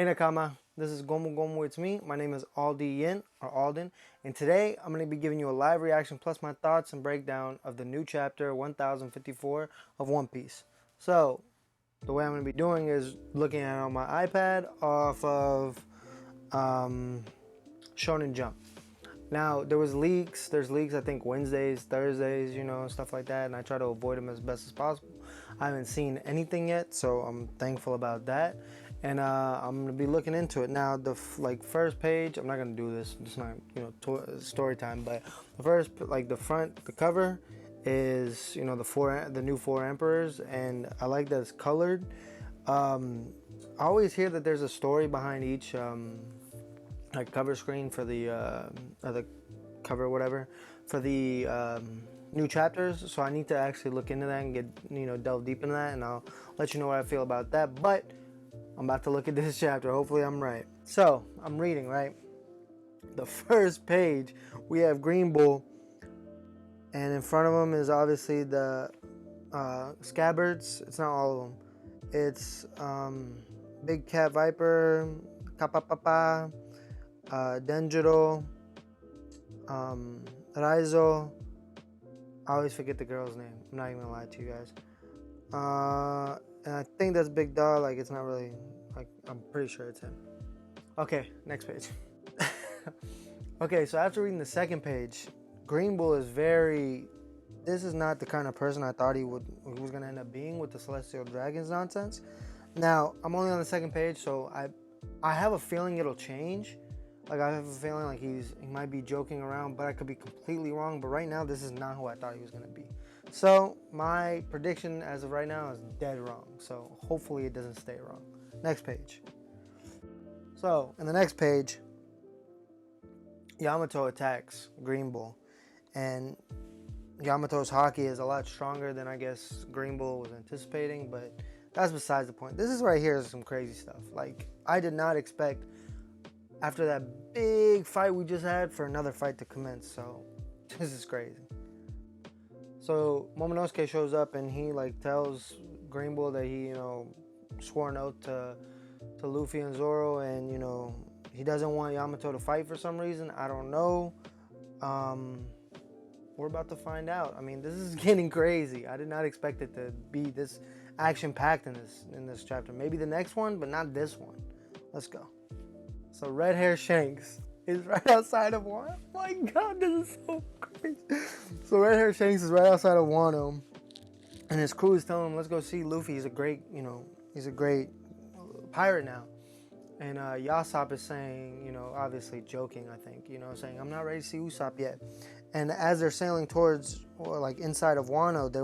Nakama, this is Gomu, it's me. My name is ALDIN, or ALDIN, and today I'm going to be giving you a live reaction plus my thoughts and breakdown of the new chapter 1054 of One Piece. So, the way I'm going to be doing is looking at it on my iPad off of Shonen Jump. Now, there's leaks I think Wednesdays, Thursdays, stuff like that, and I try to avoid them as best as possible. I haven't seen anything yet, so I'm thankful about that. And I'm gonna be looking into it now. The first page, I'm not gonna do this. It's not story time, but the first the cover is the new four emperors, and I like that it's colored. I always hear that there's a story behind each cover screen for the cover whatever for the new chapters. So I need to actually look into that and get delve deep into that, and I'll let you know what I feel about that. But I'm about to look at this chapter. Hopefully I'm right. So, I'm reading, right? The first page, we have Green Bull, and in front of him is obviously the scabbards. It's not all of them. It's Big Cat Viper, Kapapapa, Denjiro, Raizo. I always forget the girl's name. I'm not even gonna lie to you guys. And I think that's Big Dog. Like, it's not really, I'm pretty sure it's him. Okay, next page. Okay, so after reading the second page, Green Bull is this is not the kind of person I thought he was going to end up being with the Celestial Dragons nonsense. Now, I'm only on the second page, so I have a feeling it'll change. Like, I have a feeling like he might be joking around, but I could be completely wrong. But right now, this is not who I thought he was going to be. So, my prediction as of right now is dead wrong. So, hopefully it doesn't stay wrong. Next page. So, in the next page, Yamato attacks Green Bull. And Yamato's haki is a lot stronger than I guess Green Bull was anticipating. But that's besides the point. This is right here is some crazy stuff. Like, I did not expect, after that big fight we just had, for another fight to commence. So, this is crazy. So Momonosuke shows up and he tells Green Bull that he swore an oath to Luffy and Zoro, and he doesn't want Yamato to fight for some reason. I don't know. We're about to find out. I mean, this is getting crazy. I did not expect it to be this action packed in this chapter. Maybe the next one, but not this one. Let's go. So red hair Shanks is right outside of Wano. Oh my God, this is so crazy. So red hair Shanks is right outside of Wano, and his crew is telling him, let's go see Luffy. He's a great pirate now. And Yasop is saying, obviously joking, I think, saying, I'm not ready to see Usopp yet. And as they're sailing towards, inside of Wano, there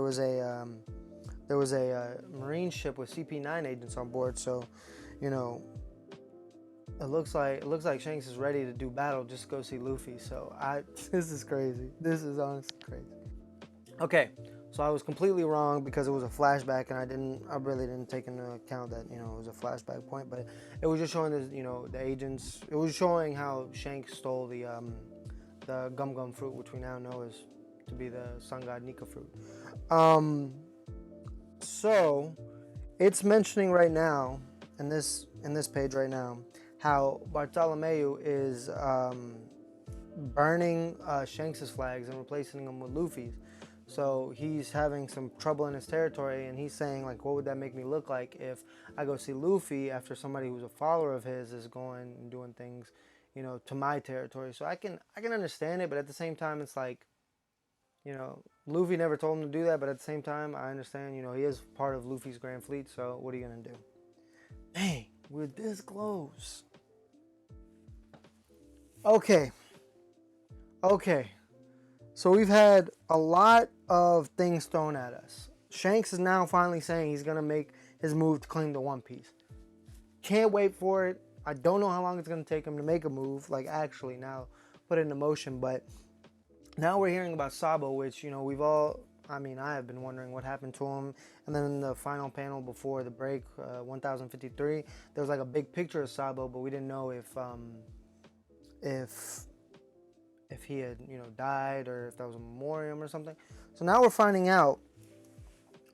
was a marine ship with CP9 agents on board. So, it looks like Shanks is ready to do battle. Just go see Luffy. So this is crazy. This is honestly crazy. Okay, so I was completely wrong because it was a flashback, and I really didn't take into account that it was a flashback point. But it was just showing the agents. It was showing how Shanks stole the gum fruit, which we now know is to be the sun god Nika fruit. So it's mentioning right now in this page right now how Bartolomeu is burning Shanks' flags and replacing them with Luffy's. So he's having some trouble in his territory, and he's saying, what would that make me look like if I go see Luffy after somebody who's a follower of his is going and doing things, to my territory. So I can understand it, but at the same time, it's Luffy never told him to do that, but at the same time, I understand, he is part of Luffy's Grand Fleet, so what are you going to do? Dang, we're this close. Okay. So we've had a lot of things thrown at us. Shanks is now finally saying he's going to make his move to claim the One Piece. Can't wait for it. I don't know how long it's going to take him to make a move, actually now put it into motion. But now we're hearing about Sabo, which, I have been wondering what happened to him. And then in the final panel before the break, 1053, there was a big picture of Sabo, but we didn't know if he had died, or if that was a memoriam or something. So now we're finding out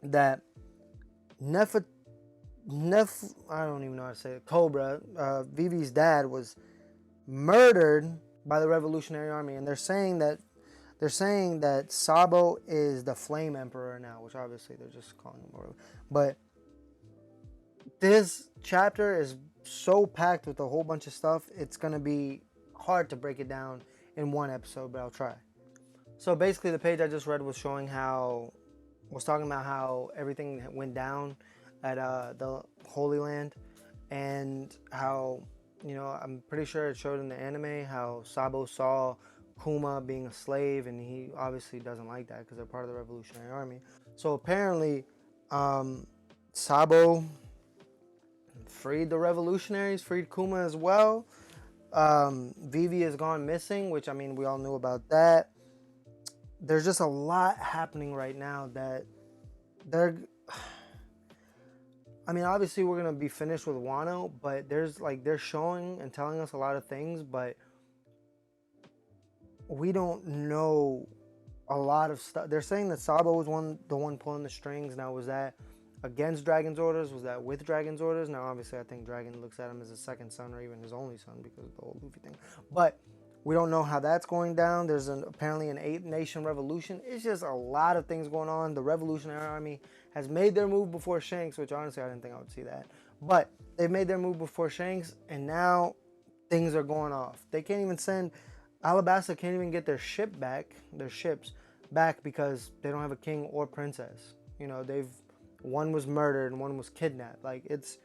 that I don't even know how to say it. Cobra, Vivi's dad, was murdered by the Revolutionary Army, and they're saying that Sabo is the Flame Emperor now, which obviously they're just calling him whatever. But this chapter is so packed with a whole bunch of stuff. It's gonna be hard to break it down in one episode, but I'll try. So basically, the page I just read was showing was talking about how everything went down at the Holy Land, and how, I'm pretty sure it showed in the anime how Sabo saw Kuma being a slave, and he obviously doesn't like that because they're part of the Revolutionary Army. So apparently, Sabo freed the revolutionaries, freed Kuma as well. Vivi has gone missing, which, I mean, we all knew about that. There's just a lot happening right now that they're. I mean, obviously we're gonna be finished with Wano, but they're showing and telling us a lot of things, but we don't know a lot of stuff. They're saying that Sabo was the one pulling the strings. Now, was that against Dragon's orders? Was that with Dragon's orders? Now, obviously, I think Dragon looks at him as his second son or even his only son because of the whole Luffy thing. But we don't know how that's going down. There's apparently an 8-nation revolution. It's just a lot of things going on. The Revolutionary Army has made their move before Shanks, which honestly I didn't think I would see that. But they've made their move before Shanks, and now things are going off. They can't even send Alabasta can't even get their ships back because they don't have a king or princess. One was murdered and one was kidnapped. Like, it's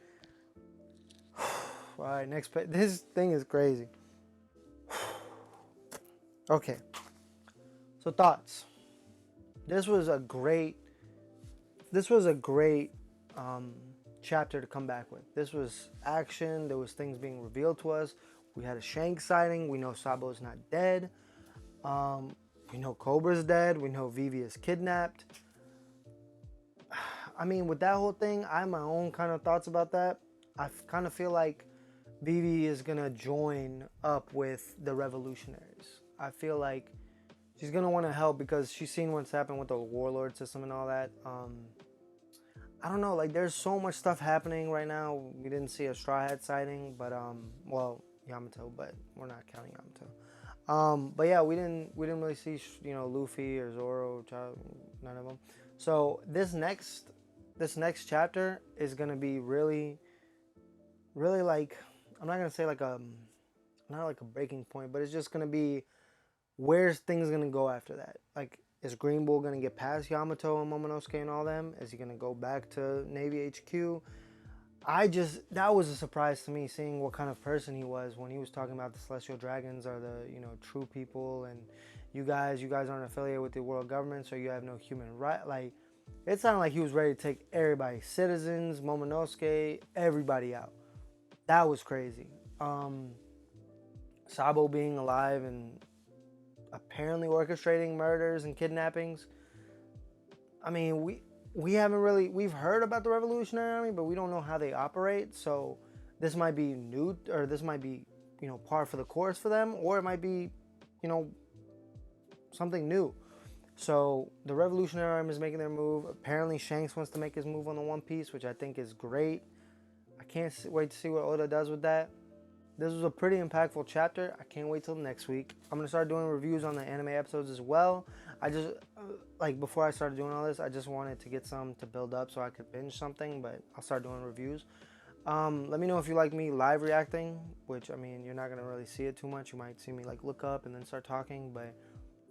all right. Next page. This thing is crazy. Okay. So thoughts. This was a great chapter to come back with. This was action. There was things being revealed to us. We had a Shank sighting. We know Sabo's not dead. We know Cobra's dead. We know Vivi is kidnapped. I mean, with that whole thing, I have my own kind of thoughts about that. I kind of feel like Vivi is going to join up with the revolutionaries. I feel like she's going to want to help because she's seen what's happened with the warlord system and all that. I don't know, like, there's so much stuff happening right now. We didn't see a Straw Hat sighting, but well, Yamato, but we're not counting Yamato. But yeah, we didn't really see Luffy or Zoro, none of them. So this next chapter is gonna be really, really, like, I'm not gonna say like not like a breaking point, but it's just gonna be where's things gonna go after that. Like, is Green Bull gonna get past Yamato and Momonosuke and all them? Is he gonna go back to Navy HQ? That was a surprise to me, seeing what kind of person he was when he was talking about the Celestial Dragons are the true people, and you guys aren't affiliated with the world government, so you have no human right. Like, it sounded like he was ready to take everybody, citizens, Momonosuke, everybody out. That was crazy. Sabo being alive and apparently orchestrating murders and kidnappings. I mean, we've heard about the Revolutionary Army, but we don't know how they operate. So this might be new, or this might be, par for the course for them, or it might be, something new. So the Revolutionary Army is making their move. Apparently Shanks wants to make his move on the One Piece, which I think is great. I can't wait to see what Oda does with that. This was a pretty impactful chapter. I can't wait till next week. I'm going to start doing reviews on the anime episodes as well. I just, before I started doing all this, I just wanted to get some to build up so I could binge something, but I'll start doing reviews. Let me know if you like me live reacting, which, I mean, you're not going to really see it too much. You might see me, look up and then start talking, but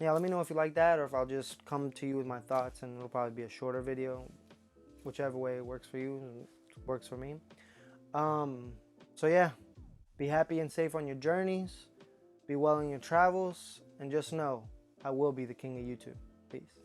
yeah, let me know if you like that, or if I'll just come to you with my thoughts, and it'll probably be a shorter video, whichever way it works for you and works for me. So yeah. Be happy and safe on your journeys. Be well in your travels. And just know, I will be the king of YouTube. Peace.